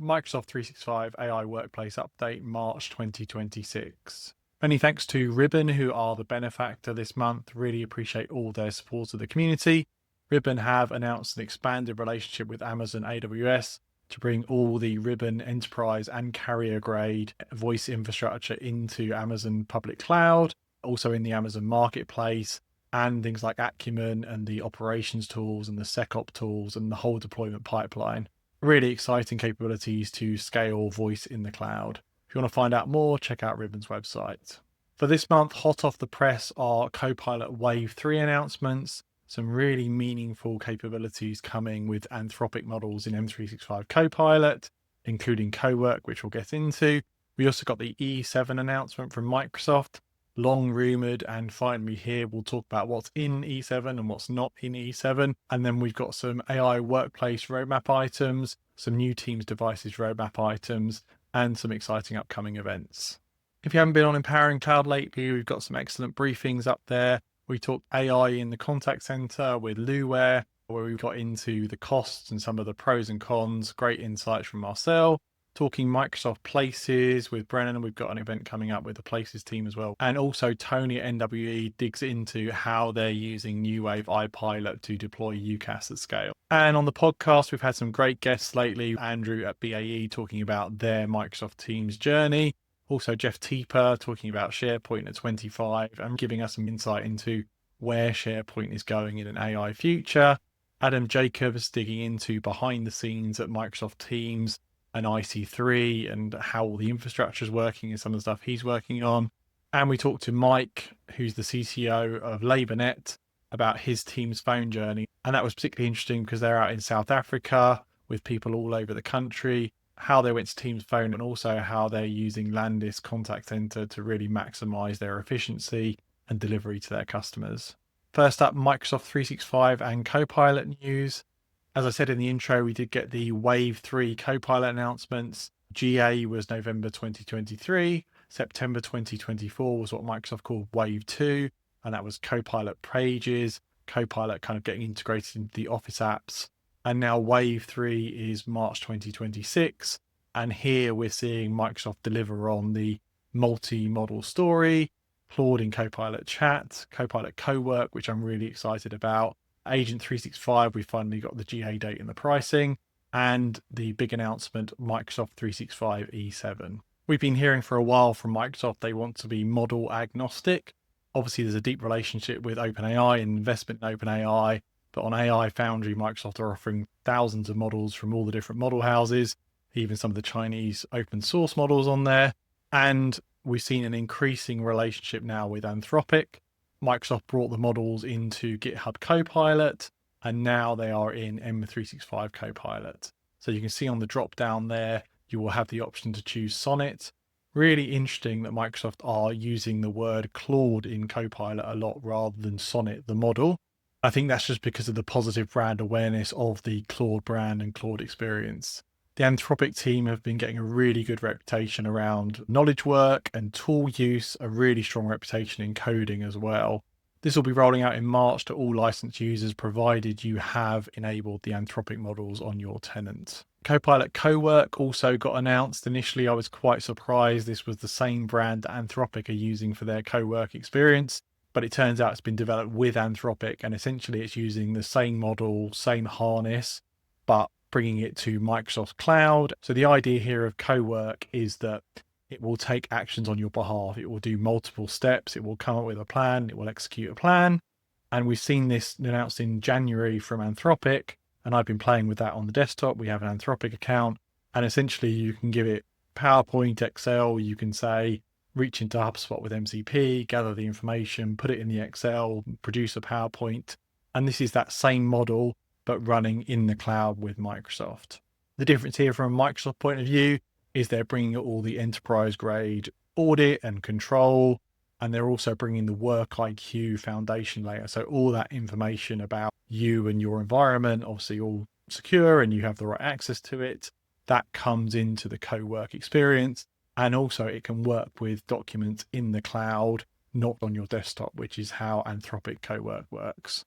Microsoft 365 AI Workplace Update, March 2026. Many thanks to Ribbon, who are the benefactor this month. Really appreciate all their support of the community. Ribbon have announced an expanded relationship with Amazon AWS to bring all the Ribbon enterprise and carrier grade voice infrastructure into Amazon public cloud, also in the Amazon marketplace, and things like Acumen and the operations tools and the SecOps tools and the whole deployment pipeline. Really exciting capabilities to scale voice in the cloud. If you want to find out more, check out Ribbon's website. For this month, hot off the press are Copilot Wave 3 announcements, some really meaningful capabilities coming with Anthropic models in M365 Copilot, including Cowork, which we'll get into. We also got the E7 announcement from Microsoft, long rumored, and finally here we'll talk about what's in E7 and what's not in E7. And then we've got some AI workplace roadmap items, some new Teams devices roadmap items, and some exciting upcoming events. If you haven't been on Empowering Cloud lately, we've got some excellent briefings up there. We talked AI in the contact center with Luware, where we got into the costs and some of the pros and cons, great insights from Marcel. Talking Microsoft Places with Brennan. We've got an event coming up with the Places team as well. And also Tony at NWE digs into how they're using New Wave iPilot to deploy UCaaS at scale. And on the podcast, we've had some great guests lately. Andrew at BAE talking about their Microsoft Teams journey. Also Jeff Teeper talking about SharePoint at 25 and giving us some insight into where SharePoint is going in an AI future. Adam Jacobs digging into behind the scenes at Microsoft Teams and IC3 and how all the infrastructure is working and some of the stuff he's working on. And we talked to Mike, who's the CCO of LabourNet, about his Teams phone journey. And that was particularly interesting because they're out in South Africa with people all over the country, how they went to Teams phone, and also how they're using Landis Contact Center to really maximize their efficiency and delivery to their customers. First up, Microsoft 365 and Copilot news. As I said in the intro, we did get the Wave 3 Copilot announcements. GA was November 2023. September 2024 was what Microsoft called Wave 2, and that was Copilot Pages, Copilot kind of getting integrated into the Office apps. And now Wave 3 is March 2026. And here we're seeing Microsoft deliver on the multi-model story, Claude in Copilot Chat, Copilot Cowork, which I'm really excited about. Agent 365, we finally got the GA date and the pricing, and the big announcement, Microsoft 365 E7. We've been hearing for a while from Microsoft they want to be model agnostic. Obviously, there's a deep relationship with OpenAI and investment in OpenAI, but on AI Foundry, Microsoft are offering thousands of models from all the different model houses, even some of the Chinese open source models on there. And we've seen an increasing relationship now with Anthropic. Microsoft brought the models into GitHub Copilot, and now they are in M365 Copilot. So you can see on the drop down there, you will have the option to choose Sonnet. Really interesting that Microsoft are using the word Claude in Copilot a lot rather than Sonnet, the model. I think that's just because of the positive brand awareness of the Claude brand and Claude experience. The Anthropic team have been getting a really good reputation around knowledge work and tool use, a really strong reputation in coding as well. This will be rolling out in March to all licensed users, provided you have enabled the Anthropic models on your tenant. Copilot Cowork also got announced. Initially, I was quite surprised this was the same brand that Anthropic are using for their Cowork experience, but it turns out it's been developed with Anthropic, and essentially it's using the same model, same harness, but bringing it to Microsoft Cloud. So the idea here of Cowork is that it will take actions on your behalf. It will do multiple steps. It will come up with a plan. It will execute a plan. And we've seen this announced in January from Anthropic, and I've been playing with that on the desktop. We have an Anthropic account, and essentially you can give it PowerPoint, Excel. You can say, reach into HubSpot with MCP, gather the information, put it in the Excel, produce a PowerPoint. And this is that same model, but running in the cloud with Microsoft. The difference here from a Microsoft point of view is they're bringing all the enterprise grade audit and control, and they're also bringing the Work IQ foundation layer. So all that information about you and your environment, obviously all secure and you have the right access to it, that comes into the Cowork experience. And also it can work with documents in the cloud, not on your desktop, which is how Anthropic Cowork works.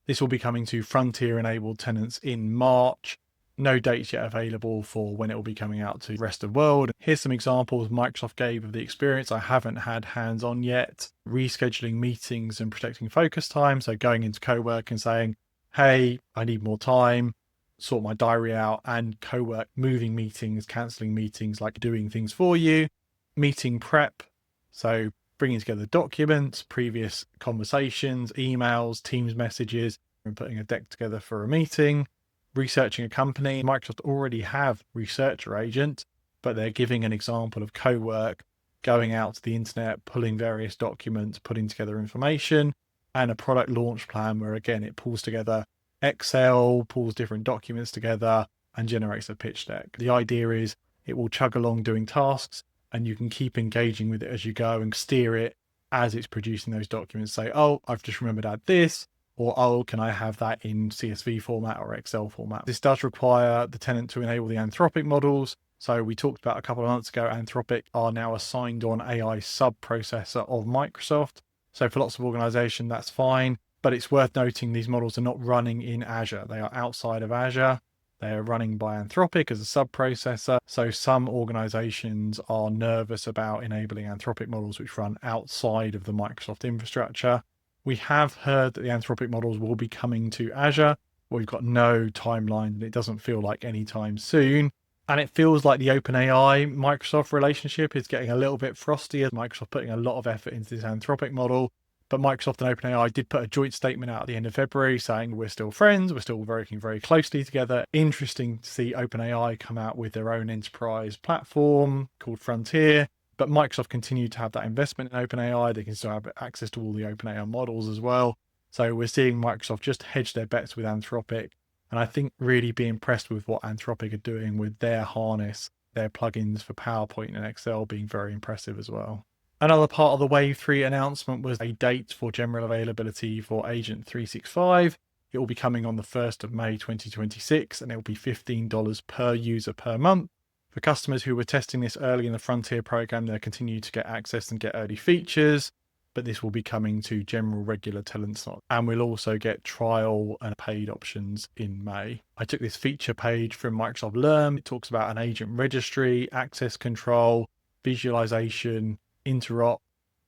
This will be coming to Frontier-enabled tenants in March. No dates yet available for when it will be coming out to the rest of the world. Here's some examples Microsoft gave of the experience I haven't had hands-on yet. Rescheduling meetings and protecting focus time. So going into Cowork and saying, hey, I need more time, sort my diary out, and Cowork moving meetings, cancelling meetings, like doing things for you. Meeting prep. So bringing together documents, previous conversations, emails, Teams messages, and putting a deck together for a meeting. Researching a company. Microsoft already have Researcher Agent, but they're giving an example of Cowork, going out to the internet, pulling various documents, putting together information, and a product launch plan where, again, it pulls together Excel, pulls different documents together, and generates a pitch deck. The idea is it will chug along doing tasks, and you can keep engaging with it as you go and steer it as it's producing those documents. Say, oh, I've just remembered to add this, or, oh, can I have that in CSV format or Excel format? This does require the tenant to enable the Anthropic models. So we talked about a couple of months ago, Anthropic are now a signed-on AI sub-processor of Microsoft. So for lots of organizations, that's fine. But it's worth noting these models are not running in Azure. They are outside of Azure. They are running by Anthropic as a sub-processor. So some organizations are nervous about enabling Anthropic models which run outside of the Microsoft infrastructure. We have heard that the Anthropic models will be coming to Azure. We've got no timeline, and it doesn't feel like any time soon. And it feels like the OpenAI Microsoft relationship is getting a little bit frosty as Microsoft putting a lot of effort into this Anthropic model. But Microsoft and OpenAI did put a joint statement out at the end of February saying we're still friends, we're still working very closely together. Interesting to see OpenAI come out with their own enterprise platform called Frontier. But Microsoft continued to have that investment in OpenAI. They can still have access to all the OpenAI models as well. So we're seeing Microsoft just hedge their bets with Anthropic. And I think really be impressed with what Anthropic are doing with their harness, their plugins for PowerPoint and Excel being very impressive as well. Another part of the Wave 3 announcement was a date for general availability for Agent 365. It will be coming on the 1st of May 2026, and it will be $15 per user per month. For customers who were testing this early in the Frontier program, they'll continue to get access and get early features, but this will be coming to general regular tenants, and we'll also get trial and paid options in May. I took this feature page from Microsoft Learn. It talks about an agent registry, access control, visualization, interop,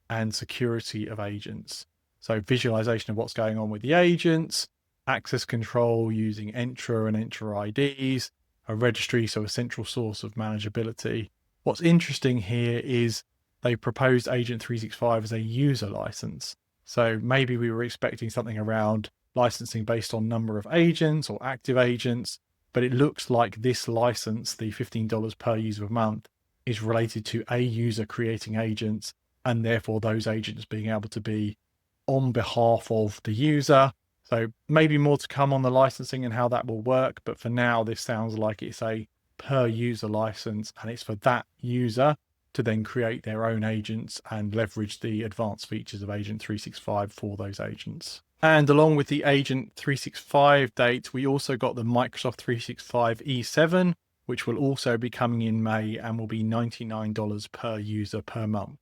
and security of agents. So visualization of what's going on with the agents, access control using Entra and Entra IDs, a registry, so a central source of manageability. What's interesting here is they proposed Agent 365 as a user license. So maybe we were expecting something around licensing based on number of agents or active agents, but it looks like this license, the $15 per user per month, is related to a user creating agents, and therefore those agents being able to be on behalf of the user. So maybe more to come on the licensing and how that will work. But for now, this sounds like it's a per user license, and it's for that user to then create their own agents and leverage the advanced features of Agent 365 for those agents. And along with the Agent 365 date, we also got the Microsoft 365 E7, which will also be coming in May and will be $99 per user per month.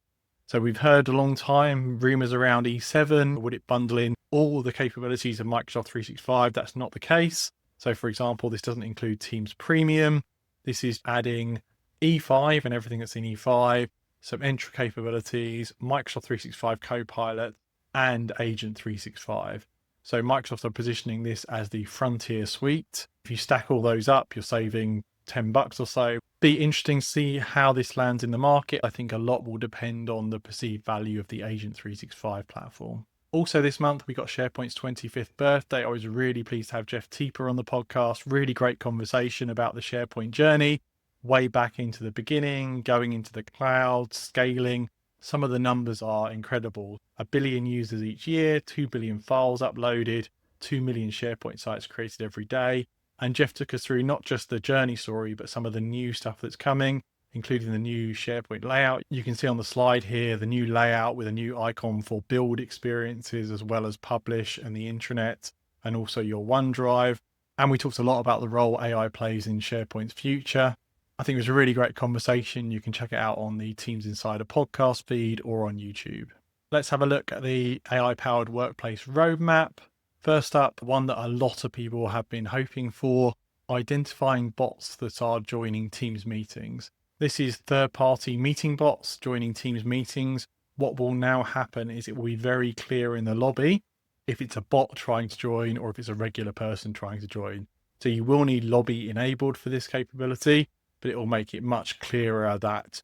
So we've heard a long time rumors around E7. Would it bundle in all the capabilities of Microsoft 365? That's not the case. So for example, this doesn't include Teams Premium. This is adding E5 and everything that's in E5, some Entra capabilities, Microsoft 365 Copilot, and Agent 365. So Microsoft are positioning this as the Frontier suite. If you stack all those up, you're saving $10 or so. Be interesting to see how this lands in the market. I think a lot will depend on the perceived value of the Agent 365 platform. Also this month, we got SharePoint's 25th birthday. I was really pleased to have Jeff Teeper on the podcast. Really great conversation about the SharePoint journey, way back into the beginning, going into the cloud, scaling. Some of the numbers are incredible. 1 billion users each year, 2 billion files uploaded, 2 million SharePoint sites created every day. And Jeff took us through not just the journey story, but some of the new stuff that's coming, including the new SharePoint layout. You can see on the slide here, the new layout with a new icon for build experiences, as well as publish and the intranet, and also your OneDrive. And we talked a lot about the role AI plays in SharePoint's future. I think it was a really great conversation. You can check it out on the Teams Insider podcast feed or on YouTube. Let's have a look at the AI-powered workplace roadmap. First up, one that a lot of people have been hoping for, identifying bots that are joining Teams meetings. This is third-party meeting bots joining Teams meetings. What will now happen is it will be very clear in the lobby if it's a bot trying to join or if it's a regular person trying to join. So you will need lobby enabled for this capability, but it will make it much clearer that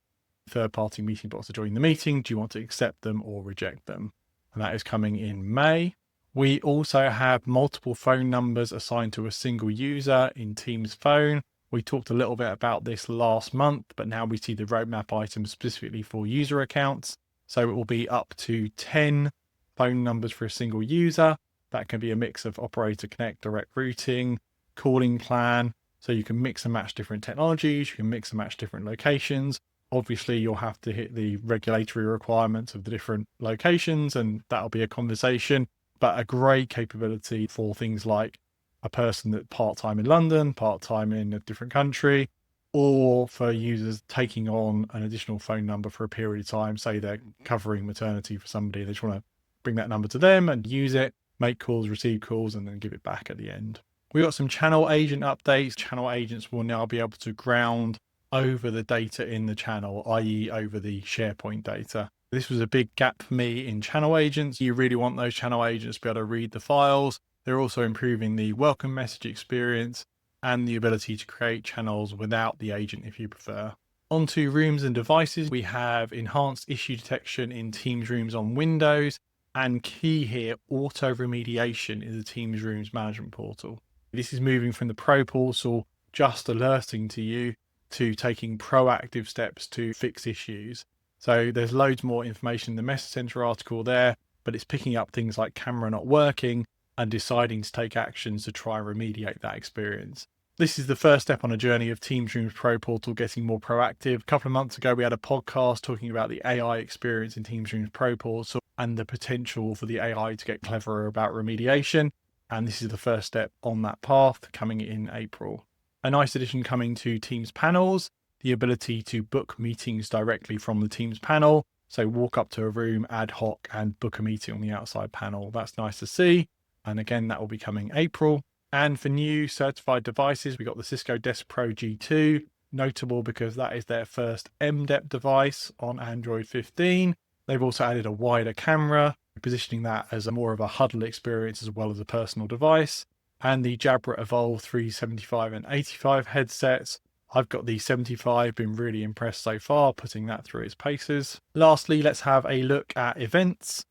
third-party meeting bots are joining the meeting. Do you want to accept them or reject them? And that is coming in May. We also have multiple phone numbers assigned to a single user in Teams Phone. We talked a little bit about this last month, but now we see the roadmap item specifically for user accounts. So it will be up to 10 phone numbers for a single user. That can be a mix of operator connect, direct routing, calling plan. So you can mix and match different technologies. You can mix and match different locations. Obviously, you'll have to hit the regulatory requirements of the different locations, and that'll be a conversation. But a great capability for things like a person that's part-time in London, part-time in a different country, or for users taking on an additional phone number for a period of time. Say they're covering maternity for somebody, they just want to bring that number to them and use it, make calls, receive calls, and then give it back at the end. We got some channel agent updates. Channel agents will now be able to ground over the data in the channel, i.e. over the SharePoint data. This was a big gap for me in channel agents. You really want those channel agents to be able to read the files. They're also improving the welcome message experience and the ability to create channels without the agent if you prefer. Onto rooms and devices, we have enhanced issue detection in Teams rooms on Windows, and key here, auto remediation in the Teams rooms management portal. This is moving from the Pro portal just alerting to you to taking proactive steps to fix issues. So there's loads more information in the Message Center article there, but it's picking up things like camera not working and deciding to take actions to try and remediate that experience. This is the first step on a journey of Teams Rooms Pro Portal getting more proactive. A couple of months ago, we had a podcast talking about the AI experience in Teams Rooms Pro Portal and the potential for the AI to get cleverer about remediation. And this is the first step on that path coming in April. A nice addition coming to Teams panels, the ability to book meetings directly from the Teams panel. So walk up to a room ad hoc and book a meeting on the outside panel. That's nice to see. And again, that will be coming April. And for new certified devices, we got the Cisco Desk Pro G2, notable because that is their first MDEP device on Android 15. They've also added a wider camera, positioning that as more of a huddle experience as well as a personal device. And the Jabra Evolve 375 and 85 headsets. I've got the 75, been really impressed so far, putting that through its paces. Lastly, let's have a look at events.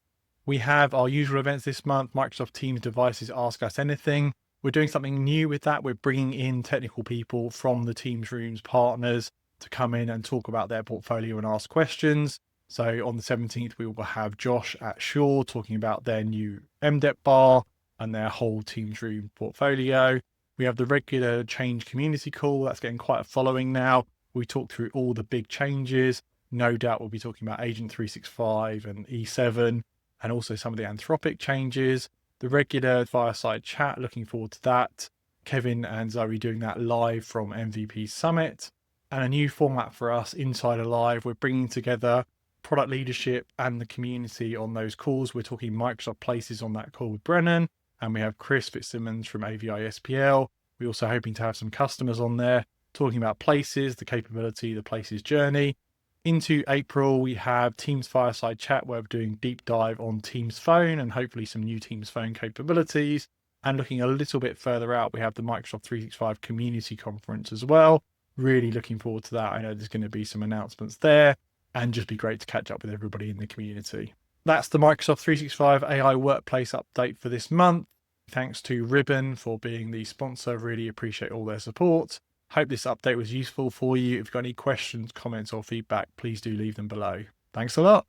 We have our usual events this month, Microsoft Teams devices Ask Us Anything. We're doing something new with that. We're bringing in technical people from the Teams Rooms partners to come in and talk about their portfolio and ask questions. So on the 17th, we will have Josh at Shaw talking about their new MDEP bar and their whole Teams Room portfolio. We have the regular change community call. That's getting quite a following now. We talk through all the big changes. No doubt we'll be talking about Agent 365 and E7 and also some of the Anthropic changes. The regular fireside chat, looking forward to that. Kevin and Zoe doing that live from MVP Summit. And a new format for us, Insider Live. We're bringing together product leadership and the community on those calls. We're talking Microsoft Places on that call with Brennan. And we have Chris Fitzsimmons from AVI SPL. We're also hoping to have some customers on there talking about Places, the capability, the Places journey. Into April, we have Teams Fireside Chat, where we're doing deep dive on Teams Phone and hopefully some new Teams Phone capabilities. And looking a little bit further out, we have the Microsoft 365 Community Conference as well. Really looking forward to that. I know there's going to be some announcements there and just be great to catch up with everybody in the community. That's the Microsoft 365 AI Workplace update for this month. Thanks to Ribbon for being the sponsor. Really appreciate all their support. Hope this update was useful for you. If you've got any questions, comments, or feedback, please do leave them below. Thanks a lot.